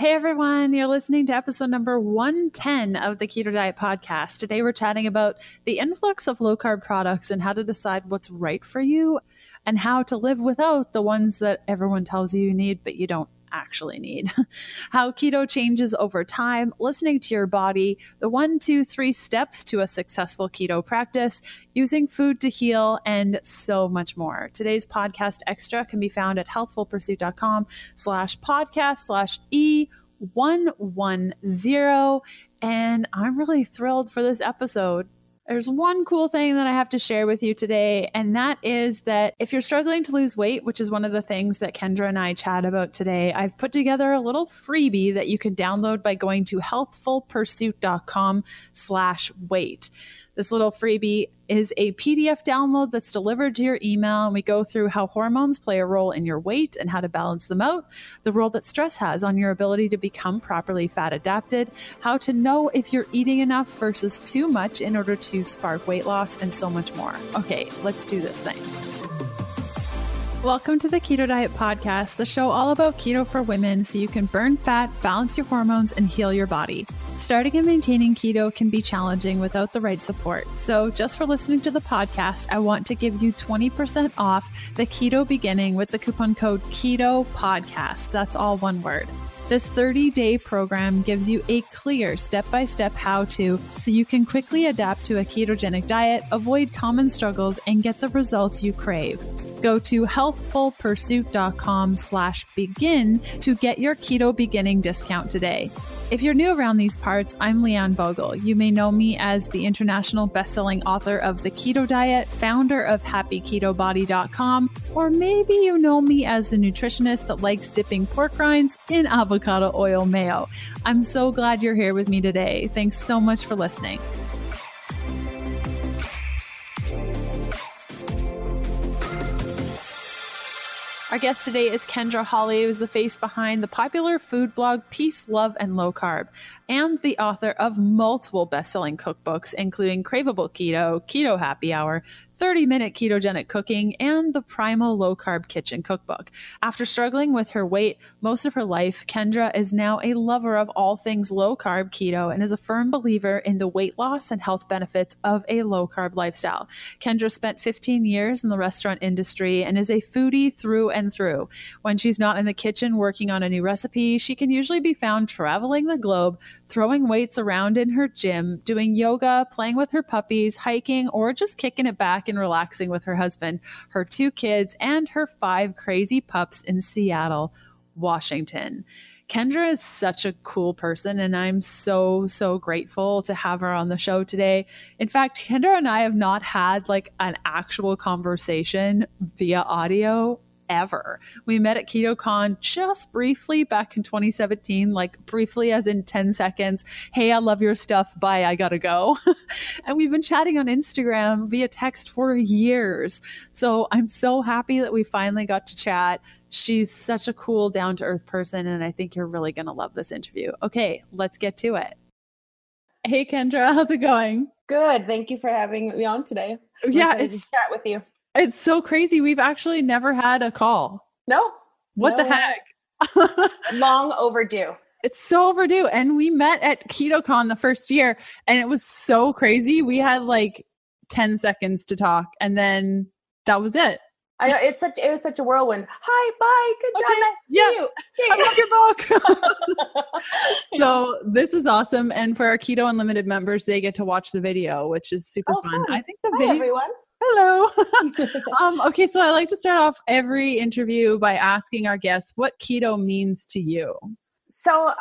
Hey everyone, you're listening to episode number 110 of the Keto Diet Podcast. Today we're chatting about the influx of low-carb products and how to decide what's right for you and how to live without the ones that everyone tells you need, but you don't actually need. How keto changes over time, listening to your body, the 1, 2, 3 steps to a successful keto practice, using food to heal, and so much more. Today's podcast extra can be found at healthfulpursuit.com/podcast/E110. And I'm really thrilled for this episode. There's one cool thing that I have to share with you today, and that is that if you're struggling to lose weight, which is one of the things that Kyndra and I chat about today, I've put together a little freebie that you can download by going to healthfulpursuit.com/weight. This little freebie is a PDF download that's delivered to your email, and we go through how hormones play a role in your weight and how to balance them out, the role that stress has on your ability to become properly fat adapted, how to know if you're eating enough versus too much in order to spark weight loss, and so much more. Okay, let's do this thing. Welcome to the Keto Diet Podcast, the show all about keto for women so you can burn fat, balance your hormones, and heal your body. Starting and maintaining keto can be challenging without the right support. So just for listening to the podcast, I want to give you 20% off the Keto Beginning with the coupon code KETO PODCAST. That's all one word. This 30-day program gives you a clear step-by-step how-to so you can quickly adapt to a ketogenic diet, avoid common struggles, and get the results you crave. Go to healthfulpursuit.com/begin to get your Keto Beginning discount today. If you're new around these parts, I'm Leanne Vogel. You may know me as the international best-selling author of The Keto Diet, founder of happyketobody.com, or maybe you know me as the nutritionist that likes dipping pork rinds in avocado oil mayo. I'm so glad you're here with me today. Thanks so much for listening. Our guest today is Kyndra Holley, who is the face behind the popular food blog Peace, Love, and Low Carb, and the author of multiple best-selling cookbooks, including Craveable Keto, Keto Happy Hour, 30-Minute Ketogenic Cooking, and the Primal Low Carb Kitchen Cookbook. After struggling with her weight most of her life, Kyndra is now a lover of all things low-carb keto and is a firm believer in the weight loss and health benefits of a low-carb lifestyle. Kyndra spent 15 years in the restaurant industry and is a foodie through and through. When she's not in the kitchen working on a new recipe, she can usually be found traveling the globe, throwing weights around in her gym, doing yoga, playing with her puppies, hiking, or just kicking it back and relaxing with her husband, her 2 kids, and her 5 crazy pups in Seattle, Washington. Kyndra is such a cool person, and I'm so grateful to have her on the show today. In fact, Kyndra and I have not had like an actual conversation via audio ever. We met at KetoCon just briefly back in 2017, like briefly as in 10 seconds. Hey, I love your stuff. Bye, I gotta go. And we've been chatting on Instagram via text for years. So I'm so happy that we finally got to chat. She's such a cool, down-to-earth person, and I think you're really gonna love this interview. Okay, let's get to it. Hey, Kyndra, how's it going? Good. Thank you for having me on today. Yeah, it's chat with you. It's so crazy. We've actually never had a call. No. What the heck? Long overdue. It's so overdue. And we met at KetoCon the first year, and it was so crazy. We had like 10 seconds to talk, and then that was it. I know it was such a whirlwind. Hi, bye. Good job. Nice to see you. I love your book. So this is awesome. And for our Keto Unlimited members, they get to watch the video, which is super fun. I think the Hi, video. everyone. Hello. Okay, so I like to start off every interview by asking our guests what keto means to you. So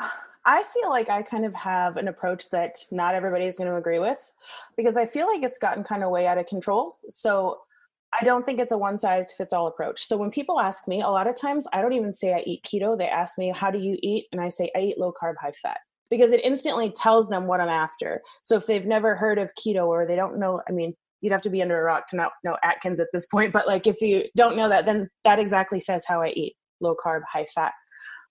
I feel like I kind of have an approach that not everybody is going to agree with, because I feel like it's gotten kind of way out of control. So I don't think it's a one-size-fits-all approach. So when people ask me, a lot of times I don't even say I eat keto. They ask me, how do you eat? And I say, I eat low-carb, high-fat, because it instantly tells them what I'm after. So if they've never heard of keto, or they don't know, I mean, you'd have to be under a rock to not know Atkins at this point. But like, if you don't know that, then that exactly says how I eat: low carb, high fat,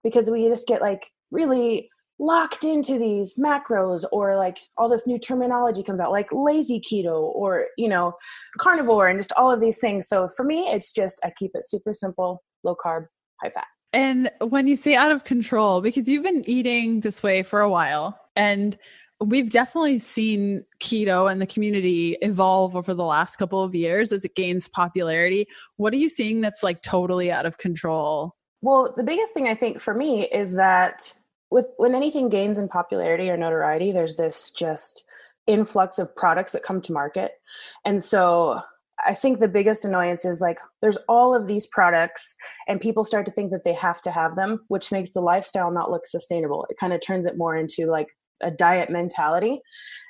because we just get like really locked into these macros, or like all this new terminology comes out like lazy keto, or, you know, carnivore, and just all of these things. So for me, it's just, I keep it super simple: low carb, high fat. And when you say out of control, because you've been eating this way for a while, and we've definitely seen keto and the community evolve over the last couple of years as it gains popularity. What are you seeing that's like totally out of control? Well, the biggest thing I think for me is that when anything gains in popularity or notoriety, there's this just influx of products that come to market. And so I think the biggest annoyance is like, there's all of these products and people start to think that they have to have them, which makes the lifestyle not look sustainable. It kind of turns it more into like a diet mentality.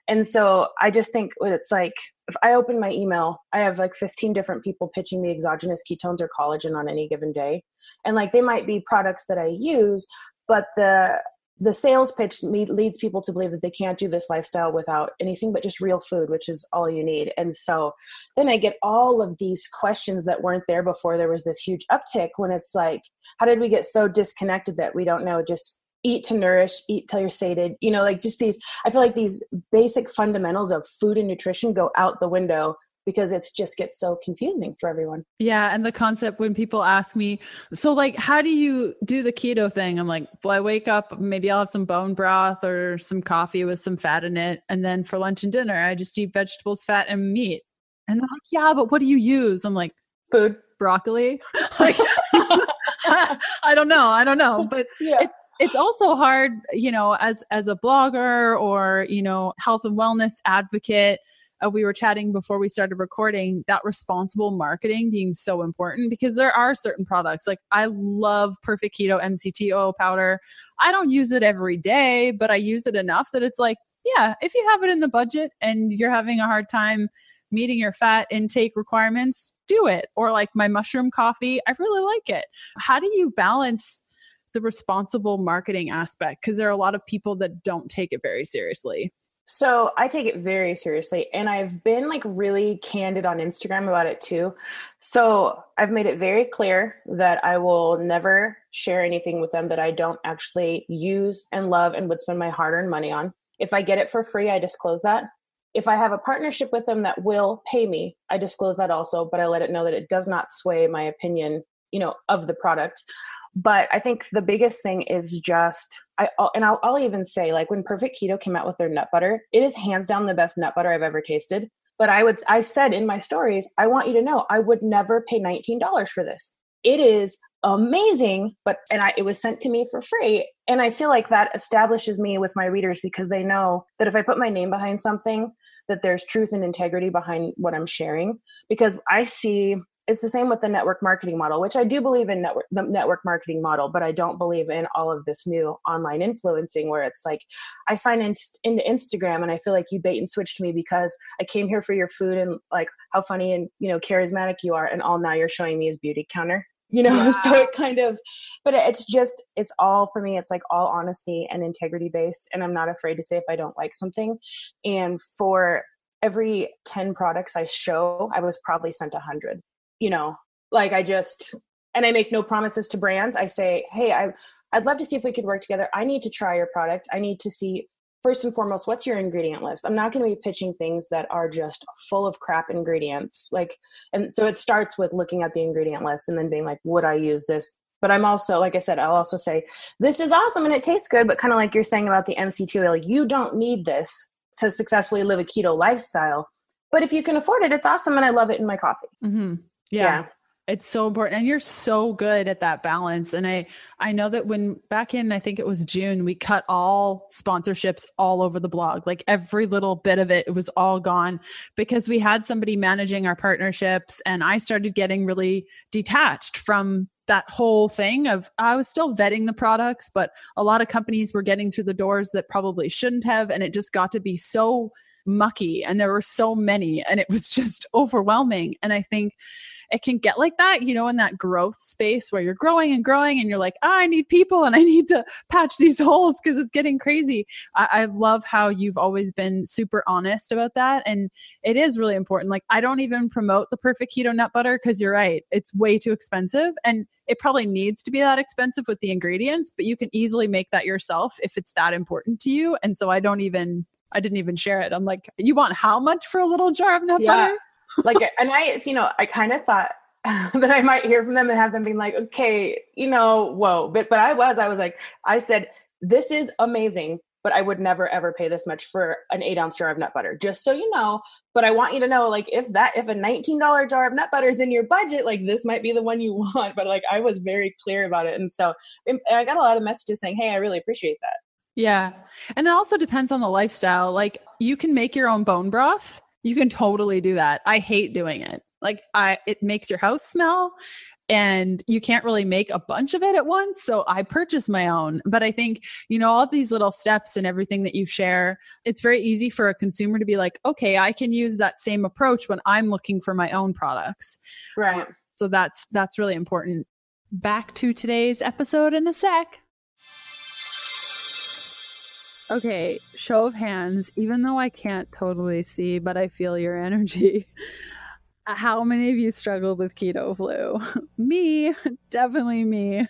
And so I just think it's like, if I open my email, I have like 15 different people pitching me exogenous ketones or collagen on any given day. And like, they might be products that I use, but the sales pitch leads people to believe that they can't do this lifestyle without anything but just real food, which is all you need. And so then I get all of these questions that weren't there before there was this huge uptick, when it's like, how did we get so disconnected that we don't know, just eat to nourish, eat till you're sated, like just these, I feel like these basic fundamentals of food and nutrition go out the window because it's just gets so confusing for everyone. Yeah. And the concept when people ask me, so like, how do you do the keto thing? I'm like, well, I wake up, maybe I'll have some bone broth or some coffee with some fat in it. And then for lunch and dinner, I just eat vegetables, fat, and meat. And they're like, yeah, but what do you use? I'm like, food, broccoli. Like, I don't know. But yeah. It's also hard, as a blogger or, health and wellness advocate. We were chatting before we started recording, that responsible marketing being so important, because there are certain products. Like, I love Perfect Keto MCT oil powder. I don't use it every day, but I use it enough that it's like, yeah, if you have it in the budget and you're having a hard time meeting your fat intake requirements, do it. Or like my mushroom coffee, I really like it. How do you balance the responsible marketing aspect? Because there are a lot of people that don't take it very seriously. So I take it very seriously, and I've been like really candid on Instagram about it too. So I've made it very clear that I will never share anything with them that I don't actually use and love and would spend my hard-earned money on. If I get it for free, I disclose that. If I have a partnership with them that will pay me, I disclose that also, but I let it know that it does not sway my opinion, of the product. But I think the biggest thing is just, I'll even say, like, when Perfect Keto came out with their nut butter, it is hands down the best nut butter I've ever tasted. But I said in my stories, I want you to know, I would never pay $19 for this. It is amazing, it was sent to me for free. And I feel like that establishes me with my readers, because they know that if I put my name behind something, that there's truth and integrity behind what I'm sharing. Because I see, it's the same with the network marketing model, which I do believe in the network marketing model, but I don't believe in all of this new online influencing where it's like, I sign into Instagram and I feel like you bait and switched me because I came here for your food and like how funny and, charismatic you are. And all now you're showing me is beauty counter, Yeah. So it kind of, but it's all for me. It's like all honesty and integrity based. And I'm not afraid to say if I don't like something. And for every 10 products I show, I was probably sent 100. And I make no promises to brands. I say, hey, I'd love to see if we could work together. I need to try your product. I need to see, first and foremost, what's your ingredient list? I'm not going to be pitching things that are just full of crap ingredients. And so it starts with looking at the ingredient list and then being like, would I use this? But I'm also, like I said, I'll also say, this is awesome and it tastes good, but kind of like you're saying about the MCT oil, you don't need this to successfully live a keto lifestyle. But if you can afford it, it's awesome and I love it in my coffee. Mm-hmm. Yeah. It's so important. And you're so good at that balance. And I know that when back in, I think it was June, we cut all sponsorships all over the blog, like every little bit of it was all gone because we had somebody managing our partnerships. And I started getting really detached from that whole thing of, I was still vetting the products, but a lot of companies were getting through the doors that probably shouldn't have. And it just got to be so mucky and there were so many and it was just overwhelming. And I think it can get like that, in that growth space where you're growing and you're like, I need people and I need to patch these holes because it's getting crazy. I love how you've always been super honest about that. And it is really important. Like, I don't even promote the Perfect Keto nut butter because you're right. It's way too expensive and it probably needs to be that expensive with the ingredients, but you can easily make that yourself if it's that important to you. And so I didn't even share it. I'm like, you want how much for a little jar of nut butter? And I kind of thought, that I might hear from them and have them being like, okay, whoa. But I was like, I said, this is amazing, but I would never, ever pay this much for an 8-ounce jar of nut butter, just so you know. But I want you to know, like, if a $19 jar of nut butter is in your budget, like, this might be the one you want. But like, I was very clear about it. And so I got a lot of messages saying, hey, I really appreciate that. Yeah. And it also depends on the lifestyle. Like, you can make your own bone broth. You can totally do that. I hate doing it. Like, it makes your house smell, and you can't really make a bunch of it at once. So I purchase my own. But I think, all these little steps and everything that you share, it's very easy for a consumer to be like, okay, I can use that same approach when I'm looking for my own products. Right. So that's really important. Back to today's episode in a sec. Okay, show of hands, even though I can't totally see, but I feel your energy. How many of you struggled with keto flu? Me, definitely me.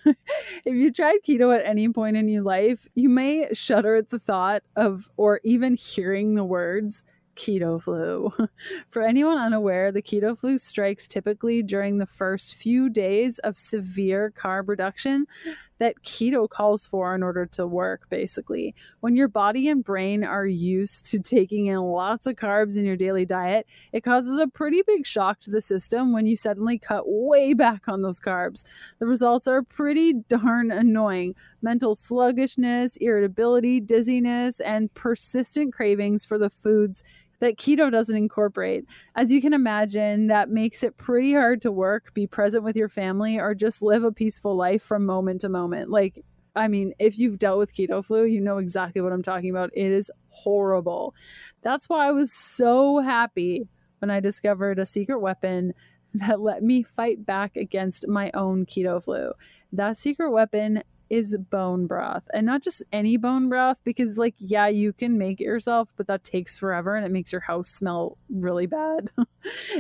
If you tried keto at any point in your life, you may shudder at the thought of, or even hearing the words, keto flu. For anyone unaware, the keto flu strikes typically during the first few days of severe carb reduction that keto calls for in order to work, basically. When your body and brain are used to taking in lots of carbs in your daily diet, it causes a pretty big shock to the system when you suddenly cut way back on those carbs. The results are pretty darn annoying. Mental sluggishness, irritability, dizziness, and persistent cravings for the foods that keto doesn't incorporate. As you can imagine, that makes it pretty hard to work, be present with your family, or just live a peaceful life from moment to moment. Like, I mean, if you've dealt with keto flu, you know exactly what I'm talking about. It is horrible. That's why I was so happy when I discovered a secret weapon that let me fight back against my own keto flu. That secret weapon is bone broth, and not just any bone broth, because like, yeah, you can make it yourself, but that takes forever and it makes your house smell really bad.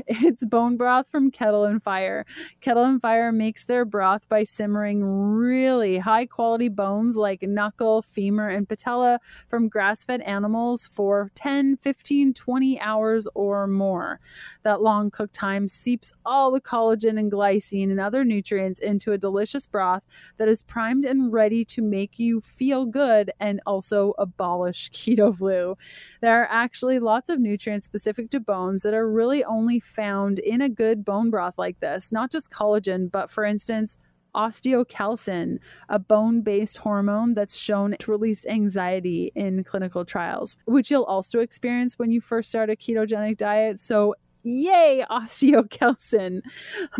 It's bone broth from Kettle and Fire. Kettle and Fire makes their broth by simmering really high quality bones like knuckle, femur, and patella from grass-fed animals for 10, 15, 20 hours or more. That long cook time seeps all the collagen and glycine and other nutrients into a delicious broth that is primed and ready to make you feel good and also abolish keto flu. There are actually lots of nutrients specific to bones that are really only found in a good bone broth like this. Not just collagen, but for instance, osteocalcin, a bone-based hormone that's shown to release anxiety in clinical trials, which you'll also experience when you first start a ketogenic diet. So yay, osteocalcin.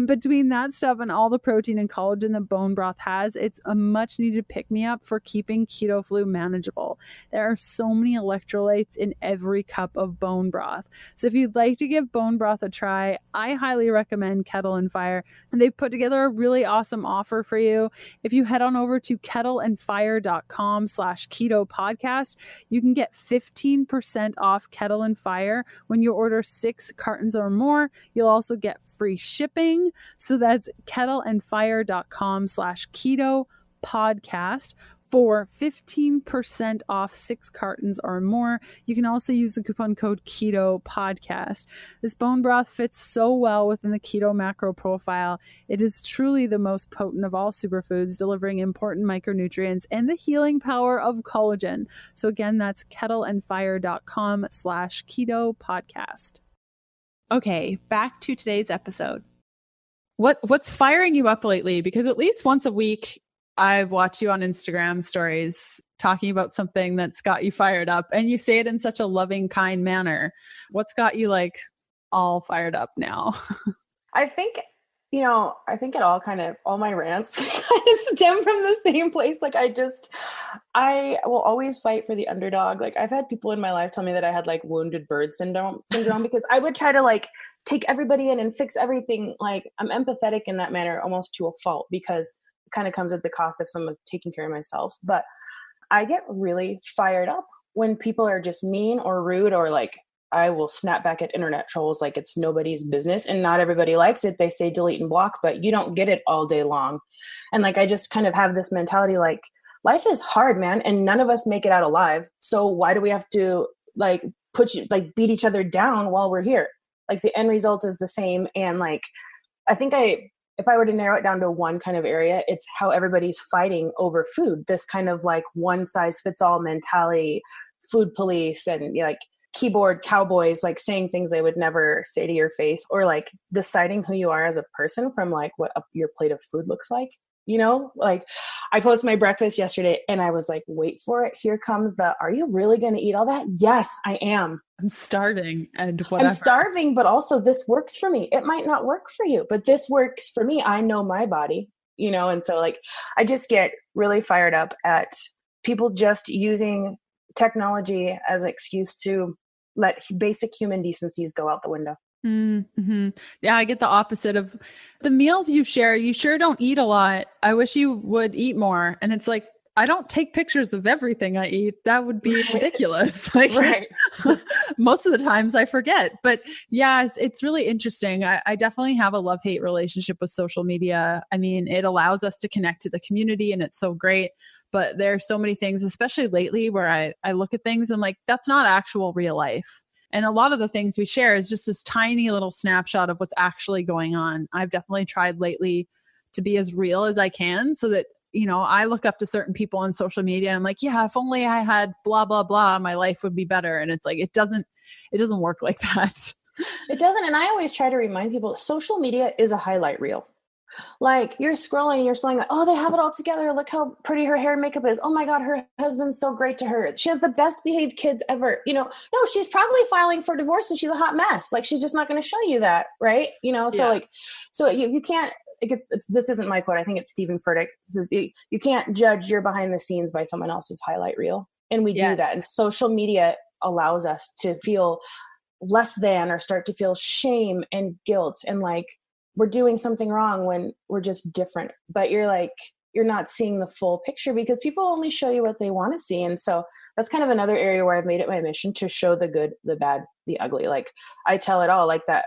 Between that stuff and all the protein and collagen that bone broth has, it's a much needed pick-me-up for keeping keto flu manageable. There are so many electrolytes in every cup of bone broth. So if you'd like to give bone broth a try, I highly recommend Kettle and Fire. And they've put together a really awesome offer for you. If you head on over to kettleandfire.com/keto podcast, you can get 15% off Kettle and Fire when you order 6 cartons or more. You'll also get free shipping. So that's kettleandfire.com/keto podcast for 15% off 6 cartons or more. You can also use the coupon code KETO podcast. This bone broth fits so well within the keto macro profile. It is truly the most potent of all superfoods, delivering important micronutrients and the healing power of collagen. So again, that's kettleandfire.com/keto podcast. Okay, back to today's episode. What's firing you up lately? Because at least once a week, I watch you on Instagram stories talking about something that's got you fired up, and you say it in such a loving, kind manner. What's got you like all fired up now? I think it all my rants kind of stem from the same place. Like, I will always fight for the underdog. Like, I've had people in my life tell me that I had like wounded bird syndrome because I would try to like take everybody in and fix everything. Like, I'm empathetic in that manner almost to a fault, because it kind of comes at the cost of someone taking care of myself. But I get really fired up when people are just mean or rude, or like, I will snap back at internet trolls like it's nobody's business, and not everybody likes it. They say delete and block, but you don't get it all day long. And like, I just kind of have this mentality, like, life is hard, man, and none of us make it out alive. So why do we have to like beat each other down while we're here? Like, the end result is the same. And like, I think if I were to narrow it down to one kind of area, it's how everybody's fighting over food. This kind of like one size fits all mentality, food police, and like keyboard cowboys, like saying things they would never say to your face, or like deciding who you are as a person from like what your plate of food looks like. Like I posted my breakfast yesterday and I was like, wait for it. Here comes are you really going to eat all that? Yes, I am. I'm starving and whatever. I'm starving, but also this works for me. It might not work for you, but this works for me. I know my body, and so like, I just get really fired up at people just using technology as an excuse to let basic human decencies go out the window. Mm-hmm. Yeah, I get the opposite of the meals you share. You sure don't eat a lot. I wish you would eat more. And it's like, I don't take pictures of everything I eat. That would be ridiculous. Like, right. Most of the times I forget, but yeah, it's really interesting. I definitely have a love-hate relationship with social media. I mean, it allows us to connect to the community and it's so great, but there are so many things, especially lately, where I look at things and like, that's not actual real life. And a lot of the things we share is just this tiny little snapshot of what's actually going on. I've definitely tried lately to be as real as I can so that, I look up to certain people on social media and I'm like, yeah, if only I had blah, blah, blah, my life would be better. And it's like, it doesn't work like that. It doesn't. And I always try to remind people, social media is a highlight reel. Like you're scrolling, like, oh, they have it all together. Look how pretty her hair and makeup is. Oh my God, her husband's so great to her. She has the best behaved kids ever. No, she's probably filing for divorce and she's a hot mess. Like she's just not going to show you that. Right. So you can't, this isn't my quote. I think it's Stephen Furtick. This is, you can't judge your behind the scenes by someone else's highlight reel. And we do that. And social media allows us to feel less than or start to feel shame and guilt and like, we're doing something wrong when we're just different, but you're not seeing the full picture because people only show you what they want to see. And so that's kind of another area where I've made it my mission to show the good, the bad, the ugly. Like I tell it all like that.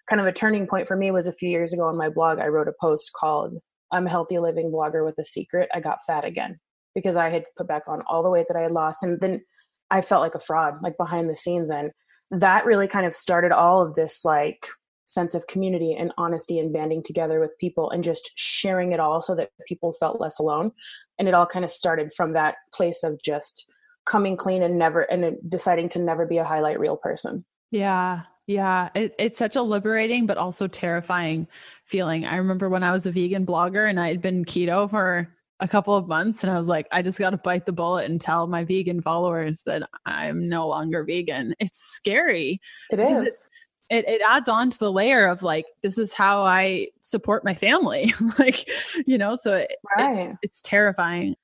Kind of a turning point for me was a few years ago on my blog. I wrote a post called I'm a healthy living blogger with a secret. I got fat again because I had put back on all the weight that I had lost. And then I felt like a fraud, like behind the scenes. And that really kind of started all of this, like, sense of community and honesty and banding together with people and just sharing it all so that people felt less alone. And it all kind of started from that place of just coming clean and deciding to never be a highlight reel person. Yeah. Yeah. It's such a liberating, but also terrifying feeling. I remember when I was a vegan blogger and I had been keto for a couple of months and I was like, I just got to bite the bullet and tell my vegan followers that I'm no longer vegan. It's scary. It is. It adds on to the layer of like, this is how I support my family. Like, so it's terrifying.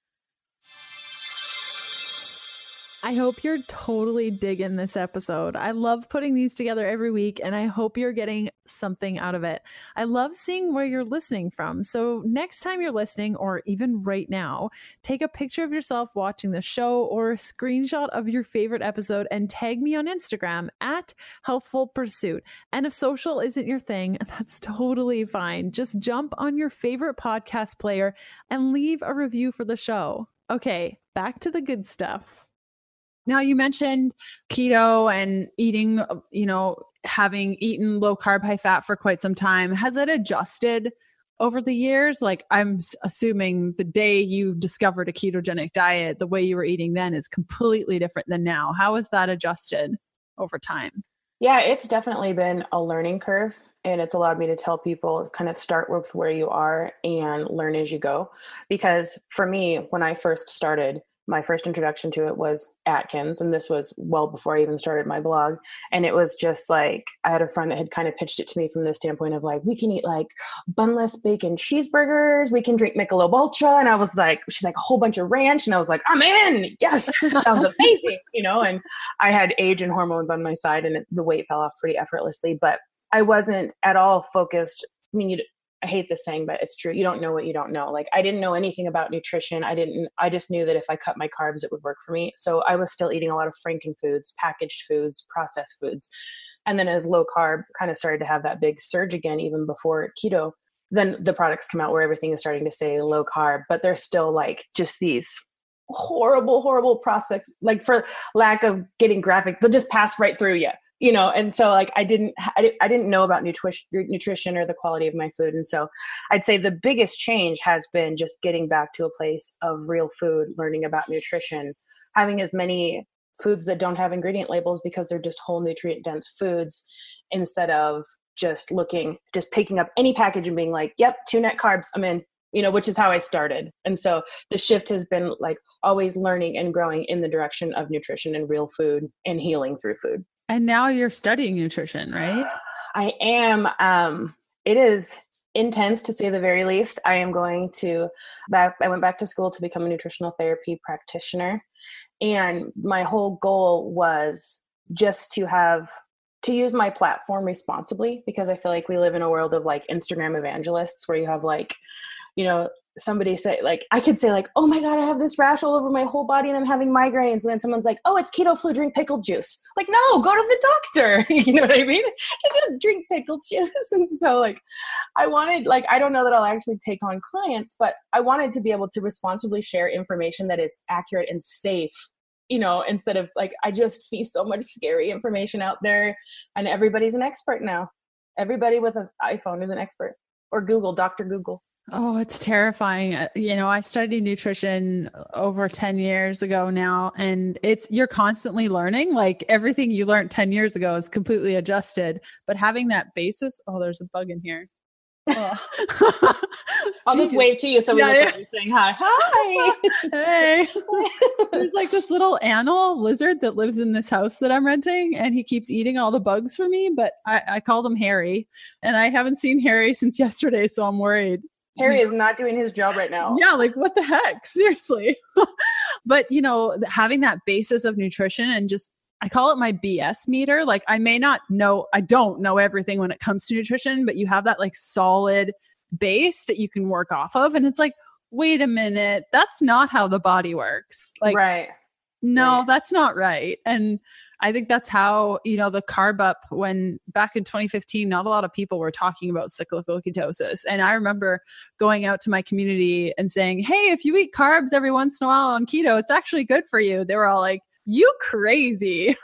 I hope you're totally digging this episode. I love putting these together every week, and I hope you're getting something out of it. I love seeing where you're listening from. So next time you're listening, or even right now, take a picture of yourself watching the show or a screenshot of your favorite episode and tag me on Instagram at Healthful Pursuit. And if social isn't your thing, that's totally fine. Just jump on your favorite podcast player and leave a review for the show. Okay, back to the good stuff. Now, you mentioned keto and eating, having eaten low carb, high fat for quite some time. Has it adjusted over the years? Like, I'm assuming the day you discovered a ketogenic diet, the way you were eating then is completely different than now. How has that adjusted over time? Yeah, it's definitely been a learning curve. And it's allowed me to tell people kind of start with where you are and learn as you go. Because for me, when I first started, my first introduction to it was Atkins. And this was well before I even started my blog. And it was just like, I had a friend that had kind of pitched it to me from the standpoint of like, we can eat like bunless bacon cheeseburgers. We can drink Michelob Ultra. And I was like, she's like a whole bunch of ranch. And I was like, I'm in. Yes, this sounds amazing. And I had age and hormones on my side and the weight fell off pretty effortlessly, but I wasn't at all focused. I mean, I hate this saying, but it's true. You don't know what you don't know. Like, I didn't know anything about nutrition. I just knew that if I cut my carbs, it would work for me. So I was still eating a lot of Franken foods, packaged foods, processed foods. And then as low carb kind of started to have that big surge again, even before keto, then the products come out where everything is starting to say low carb, but they're still like just these horrible process, like for lack of getting graphic, they'll just pass right through you. and so like I didn't know about nutrition or the quality of my food. And so I'd say the biggest change has been just getting back to a place of real food, learning about nutrition, having as many foods that don't have ingredient labels because they're just whole nutrient dense foods, instead of just picking up any package and being like, yep, 2 net carbs, I'm in, which is how I started. And so the shift has been like always learning and growing in the direction of nutrition and real food and healing through food. And now you're studying nutrition, right? I am. It is intense, to say the very least. I went back to school to become a nutritional therapy practitioner. And my whole goal was just to use my platform responsibly, because I feel like we live in a world of like Instagram evangelists where you have like, somebody say like, I could say like, oh my God, I have this rash all over my whole body and I'm having migraines. And then someone's like, oh, it's keto flu, drink pickled juice. Like, no, go to the doctor. You know what I mean? Just drink pickled juice. And so like, I don't know that I'll actually take on clients, but I wanted to be able to responsibly share information that is accurate and safe, instead of like, I just see so much scary information out there, and everybody's an expert now. Everybody with an iPhone is an expert, or Dr. Google. Oh, it's terrifying. I studied nutrition over 10 years ago now, and you're constantly learning. Like everything you learned 10 years ago is completely adjusted, but having that basis, there's a bug in here. Oh. I'll just wave to you so we look like you're saying hi. Hi. Hey. There's like this little animal lizard that lives in this house that I'm renting, and he keeps eating all the bugs for me, but I called him Harry, and I haven't seen Harry since yesterday, so I'm worried. Harry is not doing his job right now. Yeah, like what the heck? Seriously. But, having that basis of nutrition and just, I call it my BS meter. Like I don't know everything when it comes to nutrition, but you have that like solid base that you can work off of. And it's like, wait a minute, that's not how the body works. Like, right. No, right. That's not right. And I think that's how, the carb up, when back in 2015, not a lot of people were talking about cyclical ketosis. And I remember going out to my community and saying, hey, if you eat carbs every once in a while on keto, it's actually good for you. They were all like, you crazy.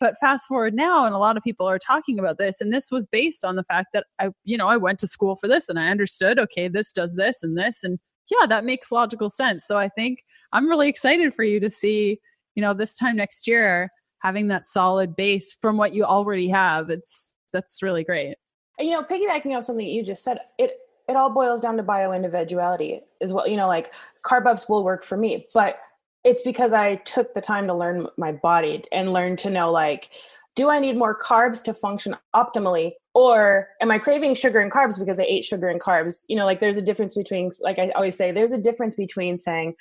But fast forward now, and a lot of people are talking about this. And this was based on the fact that I went to school for this and I understood, okay, this does this and this. And yeah, that makes logical sense. So I think I'm really excited for you to see, this time next year, having that solid base from what you already have. That's really great. And, piggybacking off something you just said, it all boils down to bio-individuality as well. Like carb ups will work for me, but it's because I took the time to learn my body and learn to know, like, do I need more carbs to function optimally? Or am I craving sugar and carbs because I ate sugar and carbs? Like there's a difference between, like I always say, there's a difference between saying,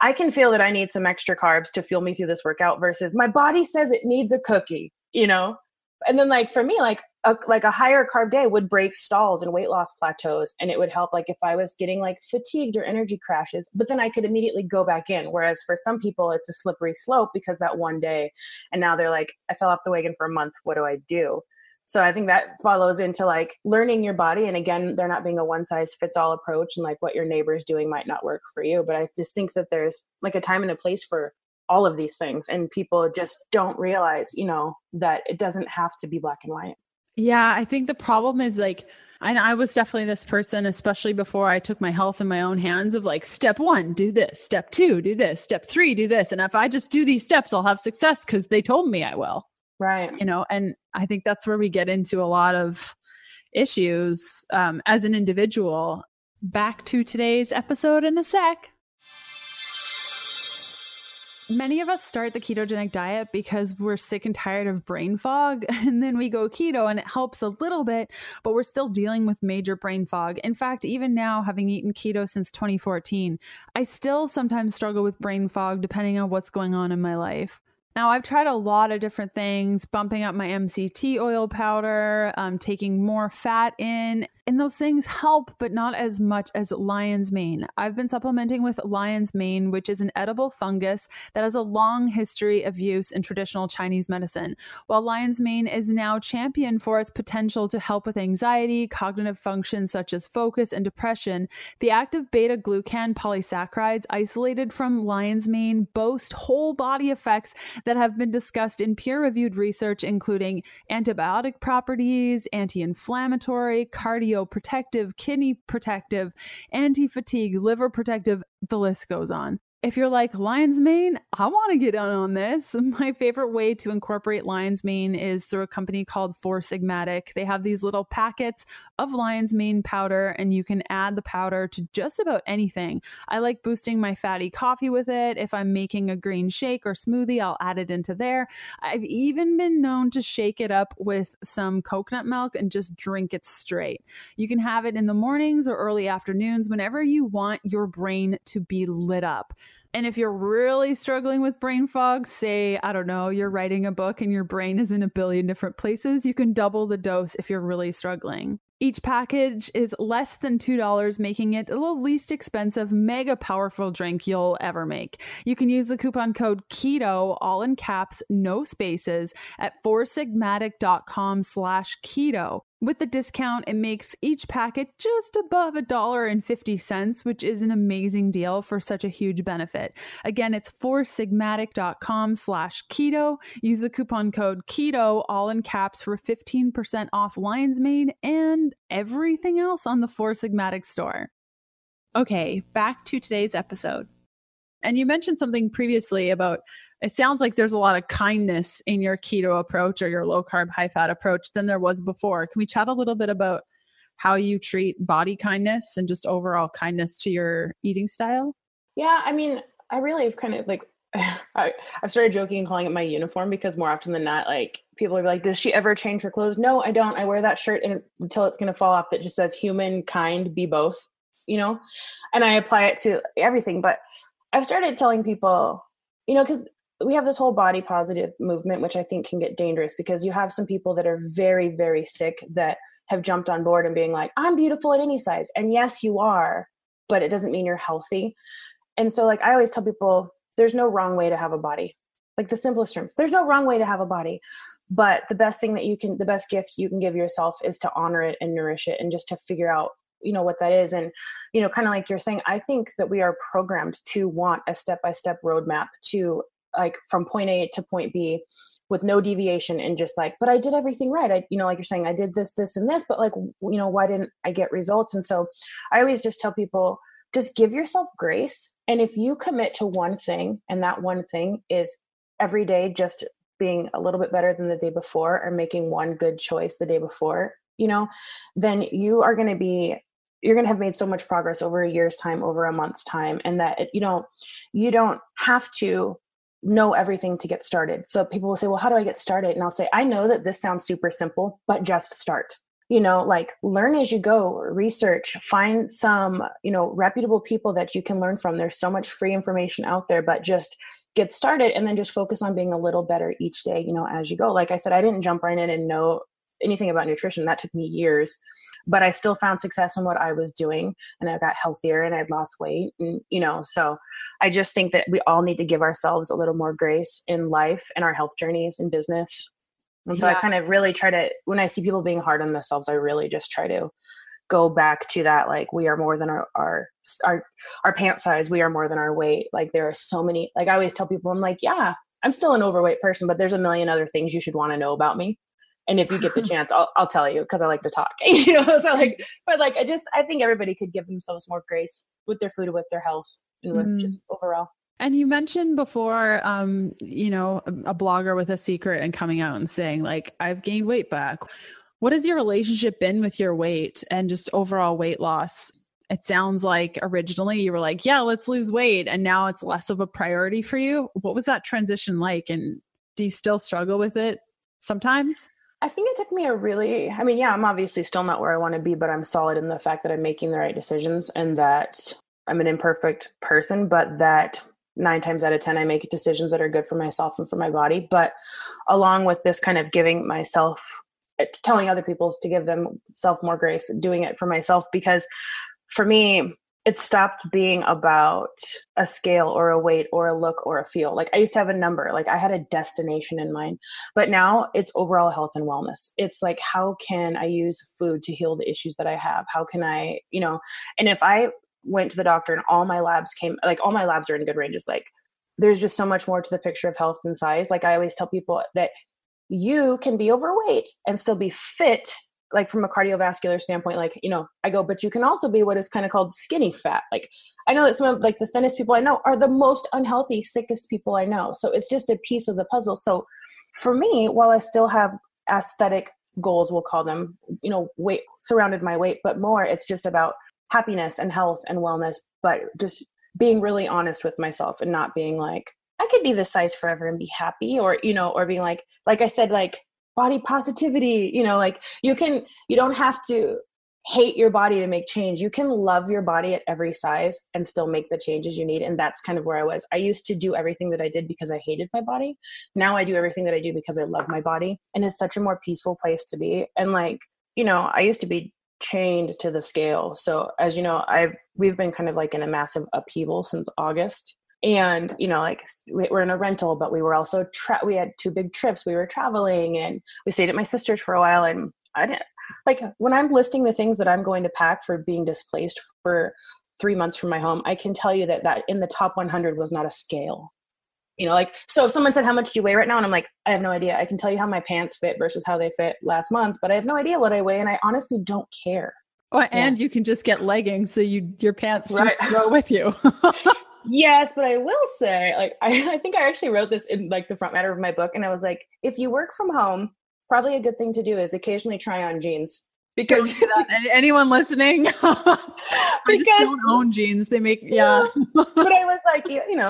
I can feel that I need some extra carbs to fuel me through this workout versus my body says it needs a cookie, And then like for me, like a higher carb day would break stalls and weight loss plateaus. And it would help like if I was getting like fatigued or energy crashes, but then I could immediately go back in. Whereas for some people, it's a slippery slope because that one day, and now they're like, I fell off the wagon for a month. What do I do? So I think that follows into like learning your body. And again, there not being a one size fits all approach, and like what your neighbor's doing might not work for you. But I just think that there's like a time and a place for all of these things. And people just don't realize, that it doesn't have to be black and white. Yeah. I think the problem is like, and I was definitely this person, especially before I took my health in my own hands, of like, step 1, do this, step 2, do this, step 3, do this. And if I just do these steps, I'll have success because they told me I will. Right. And I think that's where we get into a lot of issues as an individual. Back to today's episode in a sec. Many of us start the ketogenic diet because we're sick and tired of brain fog, and then we go keto and it helps a little bit, but we're still dealing with major brain fog. In fact, even now, having eaten keto since 2014, I still sometimes struggle with brain fog depending on what's going on in my life. Now, I've tried a lot of different things, bumping up my MCT oil powder, taking more fat in. And those things help, but not as much as lion's mane. I've been supplementing with lion's mane, which is an edible fungus that has a long history of use in traditional Chinese medicine. While lion's mane is now championed for its potential to help with anxiety, cognitive functions such as focus and depression, the active beta-glucan polysaccharides isolated from lion's mane boast whole body effects that have been discussed in peer-reviewed research, including antibiotic properties, anti-inflammatory, cardioprotective, kidney protective, anti-fatigue, liver protective, the list goes on. If you're like, lion's mane, I want to get in on this. My favorite way to incorporate lion's mane is through a company called Four Sigmatic. They have these little packets of lion's mane powder, and you can add the powder to just about anything. I like boosting my fatty coffee with it. If I'm making a green shake or smoothie, I'll add it into there. I've even been known to shake it up with some coconut milk and just drink it straight. You can have it in the mornings or early afternoons, whenever you want your brain to be lit up. And if you're really struggling with brain fog, say, I don't know, you're writing a book and your brain is in a billion different places, you can double the dose if you're really struggling. Each package is less than $2, making it the least expensive, mega powerful drink you'll ever make. You can use the coupon code KETO, all in caps, no spaces, at foursigmatic.com/keto. With the discount, it makes each packet just above $1.50, which is an amazing deal for such a huge benefit. Again, it's foursigmatic.com/keto. Use the coupon code KETO, all in caps, for 15% off lion's mane and everything else on the Four Sigmatic store. Okay, back to today's episode. And you mentioned something previously about, it sounds like there's a lot of kindness in your keto approach or your low carb, high fat approach than there was before. Can we chat a little bit about how you treat body kindness and just overall kindness to your eating style? Yeah, I mean, I really have kind of like, I've started joking and calling it my uniform, because more often than not, like, people are like, does she ever change her clothes? No, I don't. I wear that shirt until it's going to fall off that just says human, kind, be both, and I apply it to everything. But I've started telling people, because we have this whole body positive movement, which I think can get dangerous, because you have some people that are very, very sick that have jumped on board and being like, I'm beautiful at any size. And yes, you are, but it doesn't mean you're healthy. And so, like, I always tell people, there's no wrong way to have a body. Like, the simplest terms, there's no wrong way to have a body. But the best gift you can give yourself is to honor it and nourish it, and just to figure out, what that is. And, kind of like you're saying, I think that we are programmed to want a step-by-step roadmap to, like, from point A to point B with no deviation, and just like, but I did everything right. Like you're saying, I did this, this, and this, but like, why didn't I get results? And so I always just tell people, just give yourself grace. And if you commit to one thing, and that one thing is every day just being a little bit better than the day before, or making one good choice the day before, then you're going to have made so much progress over a year's time, over a month's time. And that you don't have to know everything to get started. So people will say, well, how do I get started? And I'll say, I know that this sounds super simple, but just start. Like, learn as you go, research, find some, reputable people that you can learn from. There's so much free information out there, but just get started, and then just focus on being a little better each day, as you go. Like I said, I didn't jump right in and know anything about nutrition. That took me years, but I still found success in what I was doing, and I got healthier, and I'd lost weight. And, so I just think that we all need to give ourselves a little more grace in life and our health journeys in business. And so I kind of really try to, when I see people being hard on themselves, I really just try to go back to that. Like, we are more than our pant size. We are more than our weight. Like, there are so many, like, I always tell people, I'm like, yeah, I'm still an overweight person, but there's a million other things you should want to know about me. And if you get the chance, I'll tell you, because I like to talk, so like, but like, I think everybody could give themselves more grace with their food, with their health, and with just overall. And you mentioned before, a blogger with a secret and coming out and saying, like, I've gained weight back. What has your relationship been with your weight and just overall weight loss? It sounds like originally you were like, yeah, let's lose weight. And now it's less of a priority for you. What was that transition like? And do you still struggle with it sometimes? I think it took me I'm obviously still not where I want to be, but I'm solid in the fact that I'm making the right decisions, and that I'm an imperfect person, but that 9 times out of 10, I make decisions that are good for myself and for my body. But along with this kind of giving myself telling other people is to give themselves more grace, doing it for myself, because for me, it stopped being about a scale or a weight or a look or a feel. Like I used to have a number, like I had a destination in mind, but now it's overall health and wellness. It's like, how can I use food to heal the issues that I have? How can I, and if I went to the doctor and all my labs are in good ranges, like there's just so much more to the picture of health than size. Like I always tell people that you can be overweight and still be fit, like from a cardiovascular standpoint, like, I go, but you can also be what is kind of called skinny fat. Like I know that some of like the thinnest people I know are the most unhealthy, sickest people I know. So it's just a piece of the puzzle. So for me, while I still have aesthetic goals, we'll call them, weight surrounded my weight, but more, it's just about happiness and health and wellness, but just being really honest with myself and not being like, I could be this size forever and be happy, or, or being like I said, like, body positivity, like you don't have to hate your body to make change. You can love your body at every size and still make the changes you need. And that's kind of where I was. I used to do everything that I did because I hated my body. Now I do everything that I do because I love my body. And it's such a more peaceful place to be. And like, I used to be chained to the scale. So as you know, we've been kind of like in a massive upheaval since August. And, like we're in a rental, but we were also, we had 2 big trips. We were traveling and we stayed at my sister's for a while. And I didn't like, when I'm listing the things that I'm going to pack for being displaced for 3 months from my home, I can tell you that in the top 100 was not a scale, like, so if someone said, how much do you weigh right now? And I'm like, I have no idea. I can tell you how my pants fit versus how they fit last month, but I have no idea what I weigh. And I honestly don't care. Oh, and you can just get leggings. So your pants just grow with you. Yes, but I will say, like, I think I actually wrote this in like the front matter of my book. And I was like, if you work from home, probably a good thing to do is occasionally try on jeans. Because anyone listening, I just don't own jeans. They make, But I was like,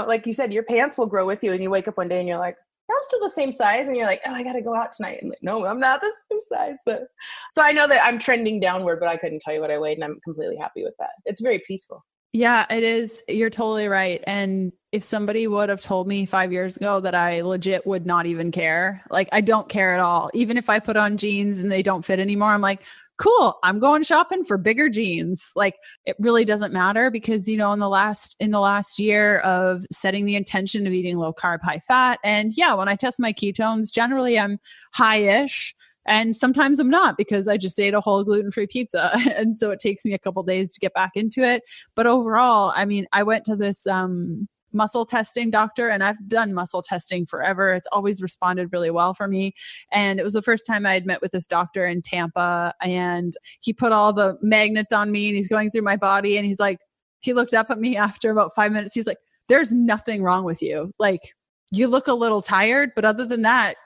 like you said, your pants will grow with you. And you wake up one day and you're like, I'm still the same size. And you're like, oh, I got to go out tonight. And like, no, I'm not the same size. But so I know that I'm trending downward, but I couldn't tell you what I weighed. And I'm completely happy with that. It's very peaceful. Yeah, it is. You're totally right. And if somebody would have told me 5 years ago that I legit would not even care, like I don't care at all. Even if I put on jeans and they don't fit anymore, I'm like, cool, I'm going shopping for bigger jeans. Like it really doesn't matter because, in the last year of setting the intention of eating low carb, high fat. And yeah, when I test my ketones, generally I'm high-ish. And sometimes I'm not because I just ate a whole gluten-free pizza. And so it takes me a couple days to get back into it. But overall, I mean, I went to this muscle testing doctor and I've done muscle testing forever. It's always responded really well for me. And it was the first time I had met with this doctor in Tampa and he put all the magnets on me and he's going through my body. And he's like, he looked up at me after about 5 minutes. He's like, there's nothing wrong with you. Like you look a little tired, but other than that,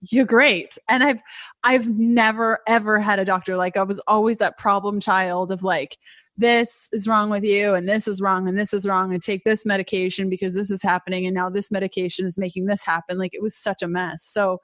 you're great. And I've never, ever had a doctor. Like I was always that problem child of like, this is wrong with you and this is wrong and this is wrong and take this medication because this is happening. And now this medication is making this happen. Like it was such a mess. So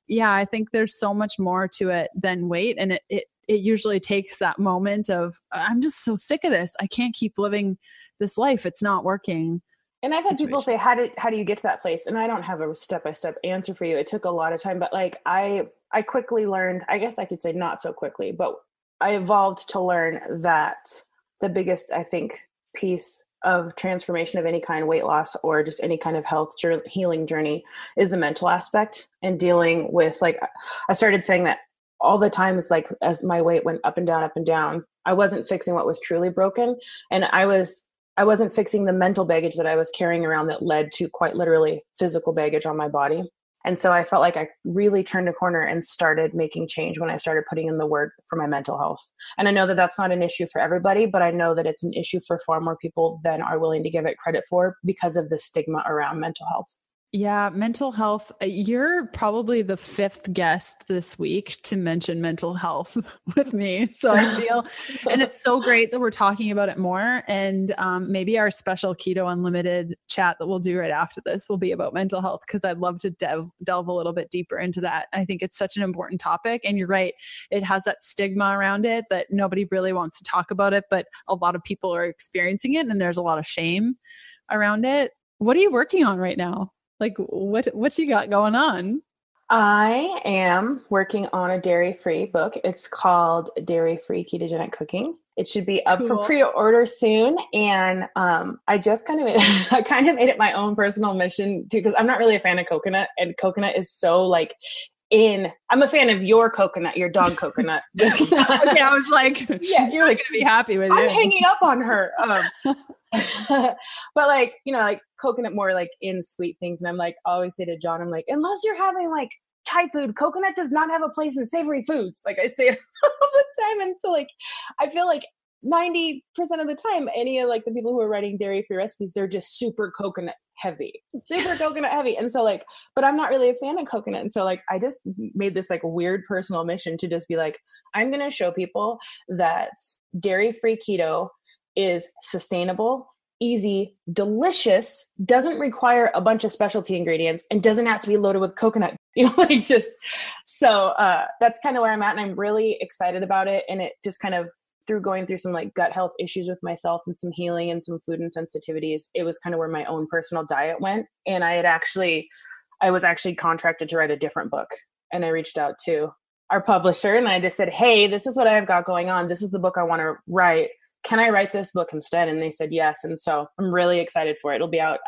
yeah, I think there's so much more to it than weight. And it usually takes that moment of, I'm just so sick of this. I can't keep living this life. It's not working. And I've had people say, how do you get to that place? And I don't have a step-by-step answer for you. It took a lot of time, but like I quickly learned, I guess I could say not so quickly, but I evolved to learn that the biggest, I think, piece of transformation of any kind, weight loss or just any kind of health healing journey is the mental aspect and dealing with, like, I started saying that all the times, like as my weight went up and down, I wasn't fixing what was truly broken. And I wasn't fixing the mental baggage that I was carrying around that led to quite literally physical baggage on my body. And so I felt like I really turned a corner and started making change when I started putting in the work for my mental health. And I know that that's not an issue for everybody, but I know that it's an issue for far more people than are willing to give it credit for because of the stigma around mental health. Yeah, mental health. You're probably the 5th guest this week to mention mental health with me. So I feel, and it's so great that we're talking about it more. And maybe our special Keto Unlimited chat that we'll do right after this will be about mental health because I'd love to delve a little bit deeper into that. I think it's such an important topic. And you're right, it has that stigma around it that nobody really wants to talk about it, but a lot of people are experiencing it and there's a lot of shame around it. What are you working on right now? Like what you got going on? I am working on a dairy-free book. It's called Dairy-Free Ketogenic Cooking. It should be up for pre-order soon. And I just kind of made it my own personal mission too, because I'm not really a fan of coconut, and coconut is so like I'm a fan of your coconut, your dog coconut. Okay, I was like, yeah, you're not gonna be happy with it. I'm hanging up on her. But like, like coconut more like in sweet things. And I'm like, I always say to John, I'm like, unless you're having like Thai food, coconut does not have a place in savory foods. Like I say it all the time. And so like, I feel like 90% of the time, any of like the people who are writing dairy-free recipes, they're just super coconut heavy. And so like, but I'm not really a fan of coconut. And so like, I just made this like weird personal mission to just be like, I'm going to show people that dairy-free keto is sustainable, easy, delicious, doesn't require a bunch of specialty ingredients, and doesn't have to be loaded with coconut, like just, so that's kind of where I'm at. And I'm really excited about it. And it just kind of, through going through some like gut health issues with myself and some healing and some food insensitivities, it was kind of where my own personal diet went. And I was actually contracted to write a different book. And I reached out to our publisher and I just said, hey, this is what I've got going on. This is the book I want to write. Can I write this book instead? And they said yes. And so I'm really excited for it. It'll be out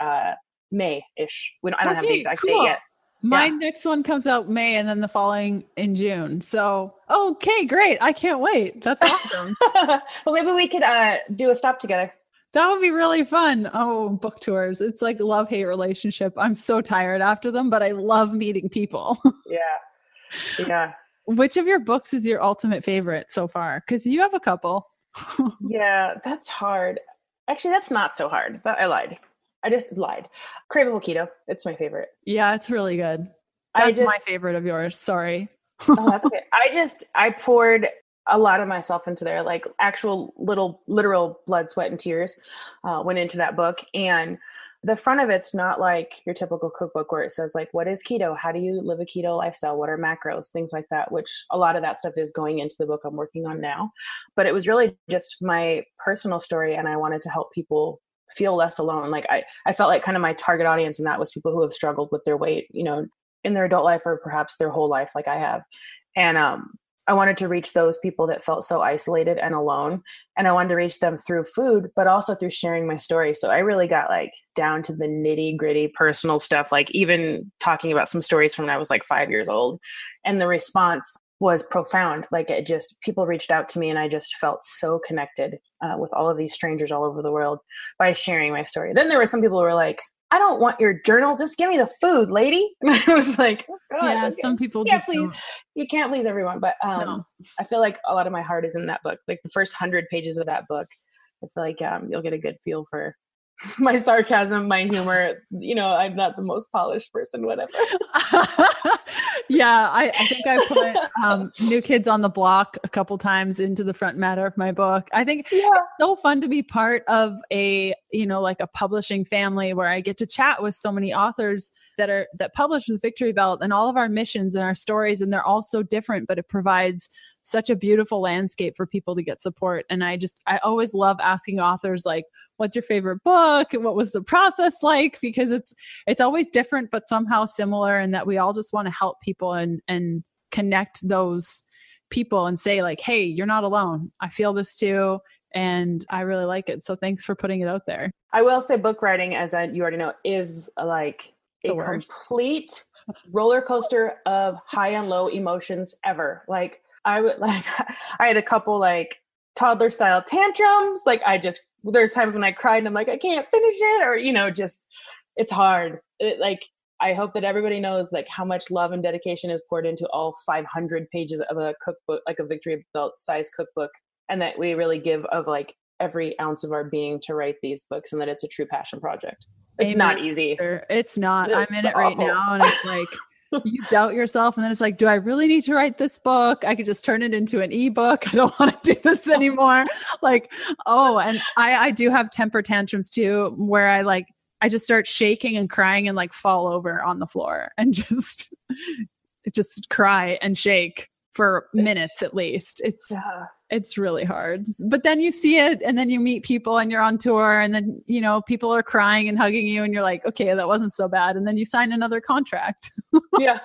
May-ish. I don't have the exact date yet. My next one comes out May and then the following in June. So, okay, great. I can't wait. That's awesome. Well, maybe we could do a stop together. That would be really fun. Oh, book tours. It's like love-hate relationship. I'm so tired after them, but I love meeting people. Yeah. Which of your books is your ultimate favorite so far? Because you have a couple. Yeah, that's hard. Actually, that's not so hard, but I lied. I just lied. Craveable Keto. It's my favorite. Yeah, it's really good. That's my favorite of yours. Sorry. Oh, that's okay. I poured a lot of myself into there, like actual literal blood, sweat, and tears went into that book. And the front of it's not like your typical cookbook where it says like, what is keto? How do you live a keto lifestyle? What are macros? Things like that, which a lot of that stuff is going into the book I'm working on now. But it was really just my personal story. And I wanted to help people feel less alone. Like I felt like kind of my target audience, and that was people who have struggled with their weight, in their adult life or perhaps their whole life, like I have. And I wanted to reach those people that felt so isolated and alone. And I wanted to reach them through food, but also through sharing my story. So I really got like down to the nitty gritty personal stuff, like even talking about some stories from when I was like 5 years old. And the response was profound. Like people reached out to me and I just felt so connected with all of these strangers all over the world by sharing my story. Then there were some people who were like, I don't want your journal. Just give me the food, lady. And I was like, oh, gosh, yeah, okay. Some people you can't please everyone. But no. I feel like a lot of my heart is in that book. Like the first 100 pages of that book, I feel like you'll get a good feel for my sarcasm, my humor. I'm not the most polished person, whatever. Yeah, I think I put New Kids on the Block a couple times into the front matter of my book. I think it's so fun to be part of a, like a publishing family where I get to chat with so many authors that publish with Victory Belt, and all of our missions and our stories, and they're all so different, but it provides such a beautiful landscape for people to get support. And I always love asking authors like, what's your favorite book? And what was the process like? Because it's always different, but somehow similar, and that we all just want to help people and connect those people and say like, hey, you're not alone. I feel this too. And I really like it. So thanks for putting it out there. I will say book writing, as you already know, is like a complete roller coaster of high and low emotions ever. Like I had a couple like toddler style tantrums. Like there's times when I cried and I'm like, I can't finish it, or, just, it's hard. I hope that everybody knows like how much love and dedication is poured into all 500 pages of a cookbook, like a Victory Belt size cookbook. And that we really give of like every ounce of our being to write these books, and that it's a true passion project. It's not easy. It's not. I'm in it right now. And it's like, you doubt yourself. And then it's like, do I really need to write this book? I could just turn it into an ebook. I don't want to do this anymore. And I do have temper tantrums too, where I just start shaking and crying and like fall over on the floor and just cry and shake for minutes at least. It's really hard. But then you see it, and then you meet people and you're on tour, and then, people are crying and hugging you, and you're like, okay, that wasn't so bad. And then you sign another contract. Yeah.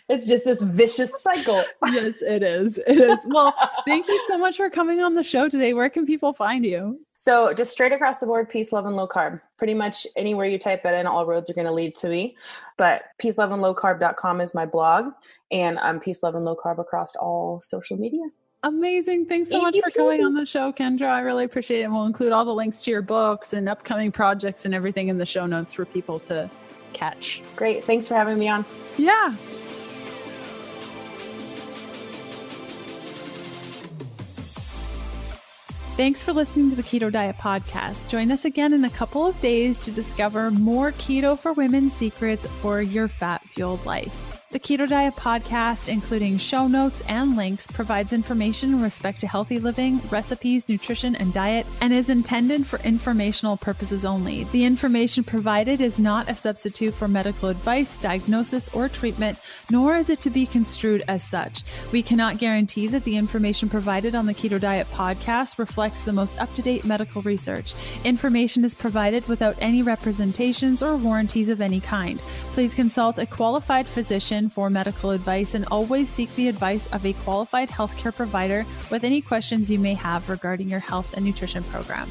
It's just this vicious cycle. Yes, it is. It is. Well, thank you so much for coming on the show today. Where can people find you? So just straight across the board, peace, love, and low carb. Pretty much anywhere you type that in, all roads are going to lead to me. But peaceloveandlowcarb.com is my blog, and I'm peace, love, and low carb across all social media. Amazing. Thanks so much for coming on the show, Kyndra. I really appreciate it. And we'll include all the links to your books and upcoming projects and everything in the show notes for people to catch. Great. Thanks for having me on. Yeah. Thanks for listening to the Keto Diet Podcast. Join us again in a couple of days to discover more keto for women secrets for your fat-fueled life. The Keto Diet Podcast, including show notes and links, provides information in respect to healthy living, recipes, nutrition, and diet, and is intended for informational purposes only. The information provided is not a substitute for medical advice, diagnosis, or treatment, nor is it to be construed as such. We cannot guarantee that the information provided on the Keto Diet Podcast reflects the most up-to-date medical research. Information is provided without any representations or warranties of any kind. Please consult a qualified physician for medical advice and always seek the advice of a qualified healthcare provider with any questions you may have regarding your health and nutrition program.